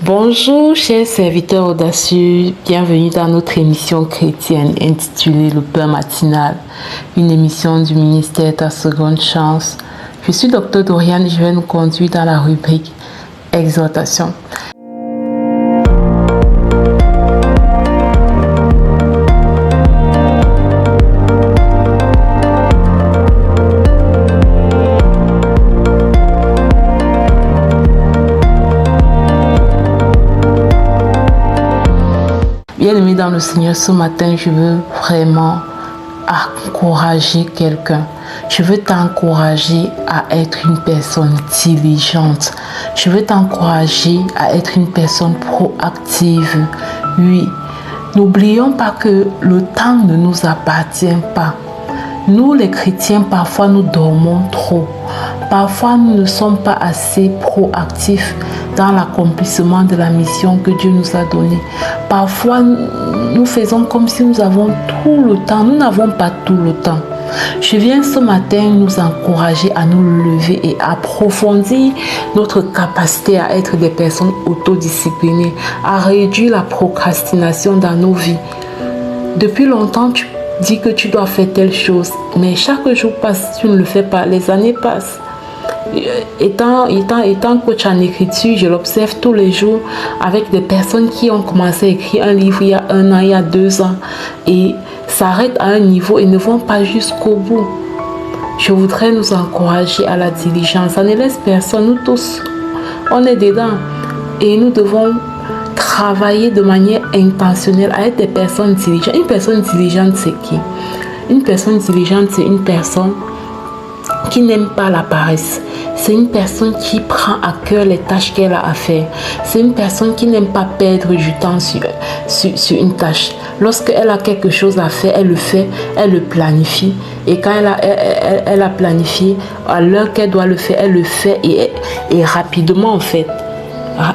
Bonjour chers serviteurs audacieux, bienvenue dans notre émission chrétienne intitulée Le Pain matinal, une émission du ministère Ta Seconde Chance. Je suis Dr Doriane et je vais nous conduire dans la rubrique Exhortation. Bien-aimé dans le Seigneur, ce matin, je veux vraiment encourager quelqu'un. Je veux t'encourager à être une personne diligente. Je veux t'encourager à être une personne proactive. Oui, n'oublions pas que le temps ne nous appartient pas. Nous, les chrétiens, parfois nous dormons trop. Parfois, nous ne sommes pas assez proactifs dans l'accomplissement de la mission que Dieu nous a donnée. Parfois, nous faisons comme si nous avons tout le temps. Nous n'avons pas tout le temps. Je viens ce matin nous encourager à nous lever et approfondir notre capacité à être des personnes autodisciplinées, à réduire la procrastination dans nos vies. Depuis longtemps, tu dis que tu dois faire telle chose, mais chaque jour passe, tu ne le fais pas, les années passent. Étant coach en écriture, je l'observe tous les jours avec des personnes qui ont commencé à écrire un livre il y a 1 an, il y a 2 ans et s'arrêtent à un niveau et ne vont pas jusqu'au bout. Je voudrais nous encourager à la diligence. Ça ne laisse personne, nous tous, on est dedans et nous devons travailler de manière intentionnelle à être des personnes diligentes. Une personne diligente, c'est qui? Une personne diligente, c'est une personne qui n'aime pas la paresse. C'est une personne qui prend à cœur les tâches qu'elle a à faire. C'est une personne qui n'aime pas perdre du temps sur une tâche. Lorsqu'elle a quelque chose à faire, elle le fait, elle le planifie. Et quand elle a planifié, à l'heure qu'elle doit le faire, elle le fait et rapidement en fait.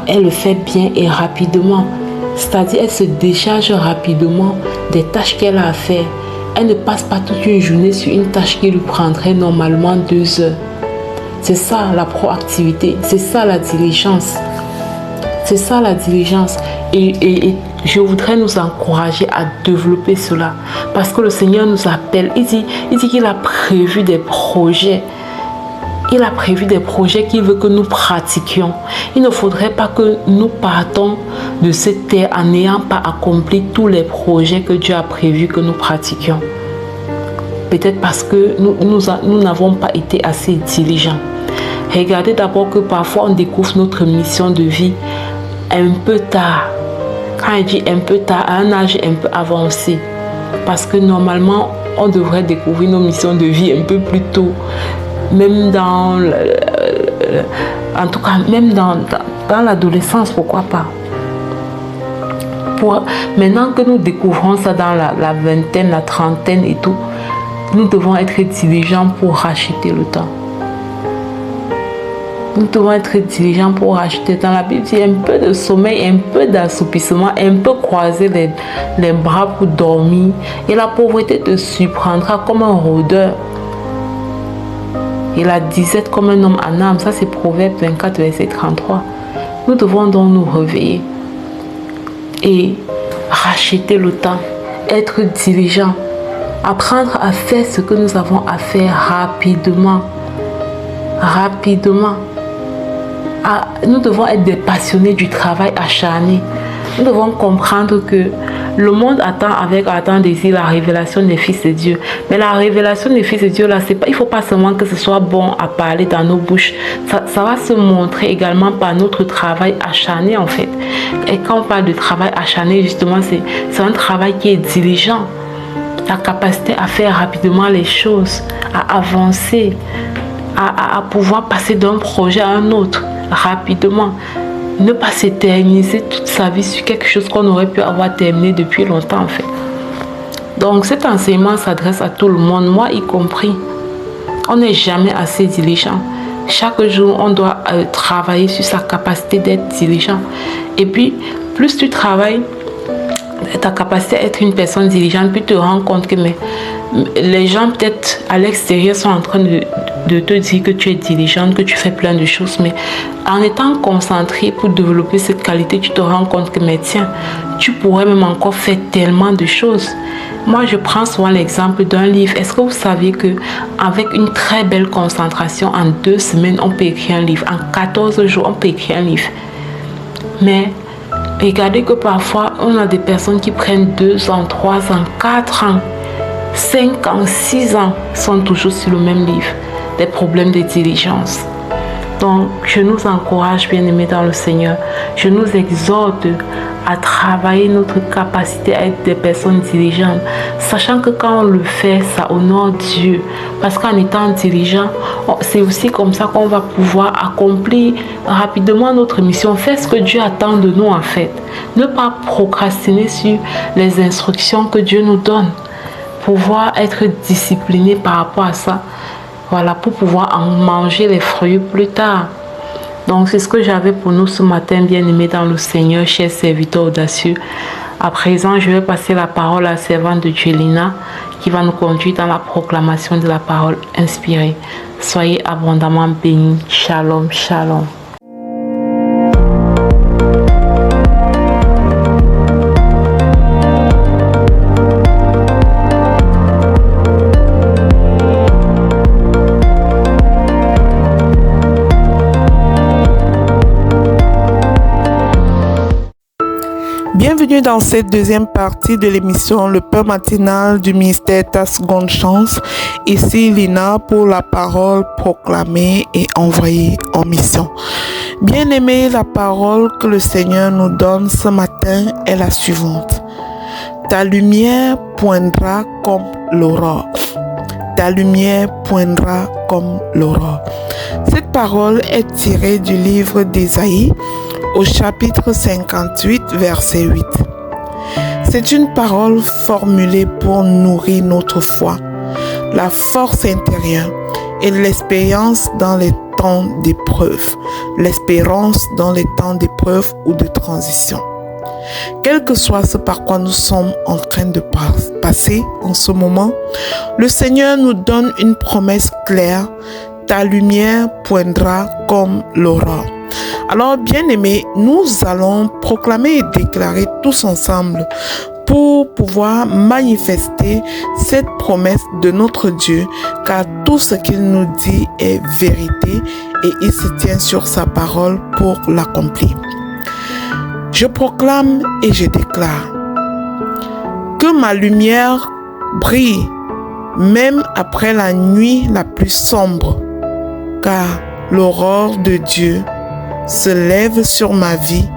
Elle le fait bien et rapidement. C'est-à-dire, elle se décharge rapidement des tâches qu'elle a à faire. Elle ne passe pas toute une journée sur une tâche qui lui prendrait normalement 2 heures. C'est ça la proactivité, c'est ça la diligence. C'est ça la diligence. Et je voudrais nous encourager à développer cela. Parce que le Seigneur nous appelle. Il dit qu'il a prévu des projets. Il a prévu des projets qu'il veut que nous pratiquions. Il ne faudrait pas que nous partons de cette terre en n'ayant pas accompli tous les projets que Dieu a prévu que nous pratiquions. Peut-être parce que nous n'avons pas été assez diligents. Regardez d'abord que parfois on découvre notre mission de vie un peu tard. Quand je dis un peu tard, à un âge un peu avancé. Parce que normalement, on devrait découvrir nos missions de vie un peu plus tôt. Même dans l'adolescence, pourquoi pas. Maintenant que nous découvrons ça dans la vingtaine, la trentaine et tout, nous devons être diligents pour racheter le temps. Nous devons être diligents pour racheter le temps. La Bible dit un peu de sommeil, un peu d'assoupissement, un peu croiser les bras pour dormir. Et la pauvreté te surprendra comme un rôdeur. Et la disette comme un homme en âme. Ça, c'est Proverbe 24, verset 33. Nous devons donc nous réveiller et racheter le temps, être diligent, apprendre à faire ce que nous avons à faire rapidement. Nous devons être des passionnés du travail acharné. Nous devons comprendre que le monde attend avec ardent désir la révélation des fils de Dieu. Mais la révélation des fils de Dieu, là, il ne faut pas seulement que ce soit bon à parler dans nos bouches. Ça va se montrer également par notre travail acharné, en fait. Et quand on parle de travail acharné, justement, c'est un travail qui est diligent. La capacité à faire rapidement les choses, à avancer, à pouvoir passer d'un projet à un autre rapidement. Ne pas s'éterniser toute sa vie sur quelque chose qu'on aurait pu avoir terminé depuis longtemps en fait. Donc cet enseignement s'adresse à tout le monde, moi y compris. On n'est jamais assez diligent. Chaque jour, on doit travailler sur sa capacité d'être diligent. Et puis, plus tu travailles ta capacité à être une personne diligente, puis tu te rends compte que Les gens peut-être à l'extérieur sont en train de te dire que tu es diligente, que tu fais plein de choses, mais en étant concentré pour développer cette qualité, tu te rends compte que, mais tiens, tu pourrais même encore faire tellement de choses. Moi, je prends souvent l'exemple d'un livre. Est-ce que vous savez que avec une très belle concentration, en 2 semaines, on peut écrire un livre. En 14 jours, on peut écrire un livre. Mais regardez que parfois, on a des personnes qui prennent 2 ans, 3 ans, 4 ans, 5 ans, 6 ans, sont toujours sur le même livre. Des problèmes de diligence. Donc, je nous encourage, bien-aimés dans le Seigneur. Je nous exhorte à travailler notre capacité à être des personnes diligentes, sachant que quand on le fait, ça honore Dieu. Parce qu'en étant diligent, c'est aussi comme ça qu'on va pouvoir accomplir rapidement notre mission, faire ce que Dieu attend de nous en fait. Ne pas procrastiner sur les instructions que Dieu nous donne. Pouvoir être discipliné par rapport à ça. Voilà, pour pouvoir en manger les fruits plus tard. Donc, c'est ce que j'avais pour nous ce matin, bien-aimés dans le Seigneur, chers serviteurs audacieux. À présent, je vais passer la parole à la servante de Dieu, Lina, qui va nous conduire dans la proclamation de la parole inspirée. Soyez abondamment bénis. Shalom, shalom. Bienvenue dans cette deuxième partie de l'émission Le Pain matinal du ministère Ta Seconde Chance. Ici Lina pour la parole proclamée et envoyée en mission. Bien-aimés, la parole que le Seigneur nous donne ce matin est la suivante. Ta lumière poindra comme l'aurore. Ta lumière poindra comme l'aurore. Cette parole est tirée du livre d'Ésaïe, au chapitre 58, verset 8. C'est une parole formulée pour nourrir notre foi, la force intérieure et l'espérance dans les temps d'épreuve, l'espérance dans les temps d'épreuve ou de transition. Quel que soit ce par quoi nous sommes en train de passer en ce moment, le Seigneur nous donne une promesse claire. Ta lumière poindra comme l'aurore. Alors, bien-aimés, nous allons proclamer et déclarer tous ensemble pour pouvoir manifester cette promesse de notre Dieu, car tout ce qu'il nous dit est vérité et il se tient sur sa parole pour l'accomplir. Je proclame et je déclare que ma lumière brille même après la nuit la plus sombre, car l'aurore de Dieu se lève sur ma vie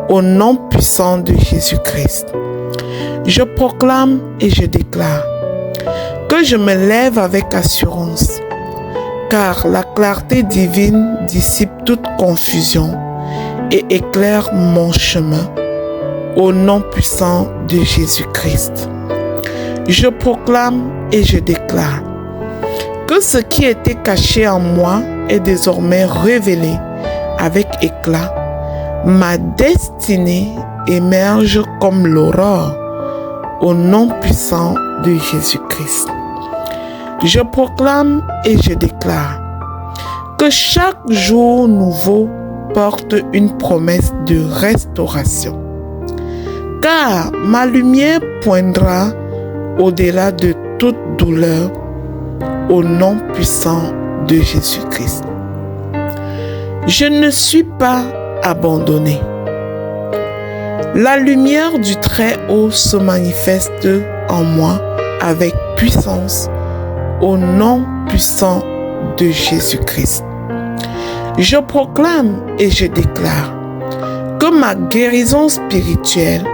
au nom puissant de Jésus-Christ. Je proclame et je déclare que je me lève avec assurance, car la clarté divine dissipe toute confusion et éclaire mon chemin au nom puissant de Jésus-Christ. Je proclame et je déclare que ce qui était caché en moi est désormais révélé avec éclat. Ma destinée émerge comme l'aurore au nom puissant de Jésus-Christ. Je proclame et je déclare que chaque jour nouveau porte une promesse de restauration, car ma lumière poindra au-delà de toute douleur au nom puissant de Jésus-Christ. Je ne suis pas abandonné. La lumière du Très-Haut se manifeste en moi avec puissance au nom puissant de Jésus-Christ. Je proclame et je déclare que ma guérison spirituelle,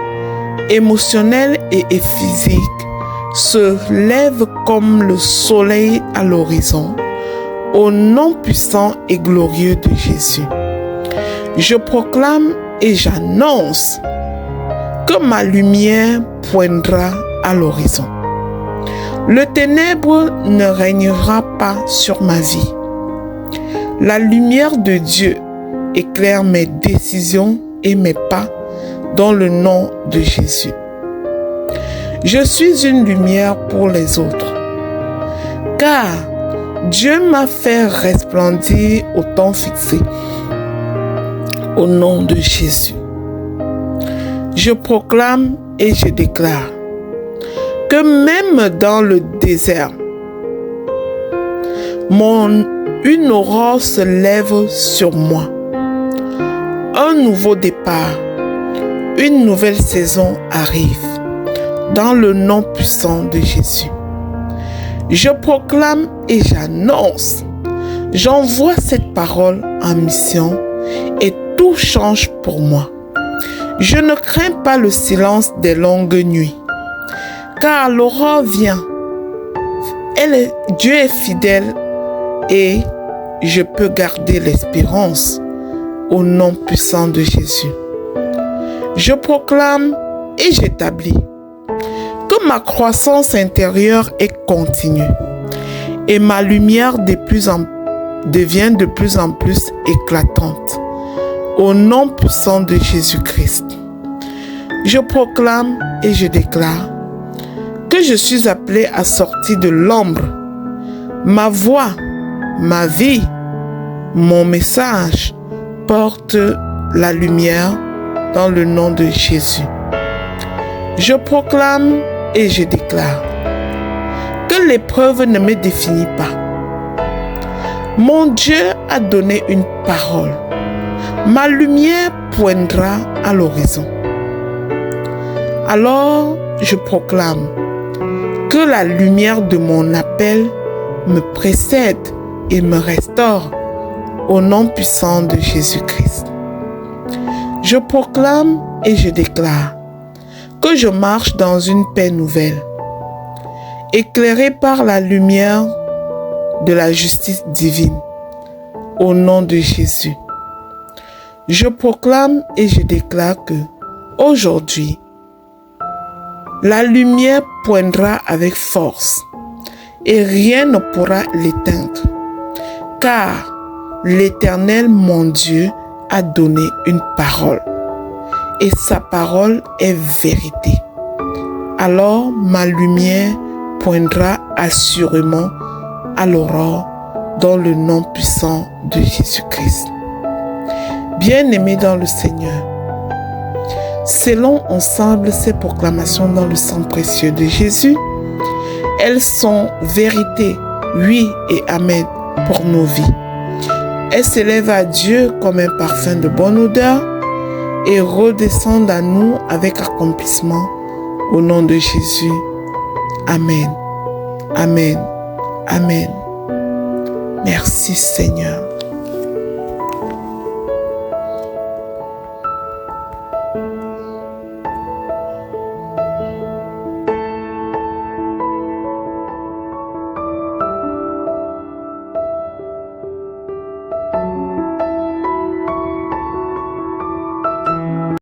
émotionnelle et physique se lève comme le soleil à l'horizon au nom puissant et glorieux de Jésus. Je proclame et j'annonce que ma lumière poindra à l'horizon. Le ténèbre ne régnera pas sur ma vie. La lumière de Dieu éclaire mes décisions et mes pas dans le nom de Jésus. Je suis une lumière pour les autres. Car Dieu m'a fait resplendir au temps fixé. Au nom de Jésus. Je proclame et je déclare que même dans le désert, une aurore se lève sur moi. Un nouveau départ, une nouvelle saison arrive dans le nom puissant de Jésus. Je proclame et j'annonce. J'envoie cette parole en mission et tout change pour moi. Je ne crains pas le silence des longues nuits, car l'aurore vient. Dieu est fidèle et je peux garder l'espérance au nom puissant de Jésus. Je proclame et j'établis que ma croissance intérieure est continue et ma lumière devient de plus en plus éclatante au nom puissant de Jésus-Christ. Je proclame et je déclare que je suis appelé à sortir de l'ombre. Ma voix, ma vie, mon message porte la lumière dans le nom de Jésus. Je proclame et je déclare que l'épreuve ne me définit pas. Mon Dieu a donné une parole. Ma lumière poindra à l'horizon. Alors, je proclame que la lumière de mon appel me précède et me restaure au nom puissant de Jésus-Christ. Je proclame et je déclare que je marche dans une paix nouvelle, éclairée par la lumière de la justice divine, au nom de Jésus. Je proclame et je déclare que, aujourd'hui, la lumière poindra avec force et rien ne pourra l'éteindre, car l'Éternel, mon Dieu, a donné une parole et sa parole est vérité. Alors ma lumière poindra assurément à l'aurore dans le nom puissant de Jésus-Christ. Bien-aimés dans le Seigneur, selon ensemble ces proclamations dans le sang précieux de Jésus, elles sont vérité, oui et amen pour nos vies. Elles s'élèvent à Dieu comme un parfum de bonne odeur et redescendent à nous avec accomplissement au nom de Jésus. Amen. Amen. Amen. Merci Seigneur.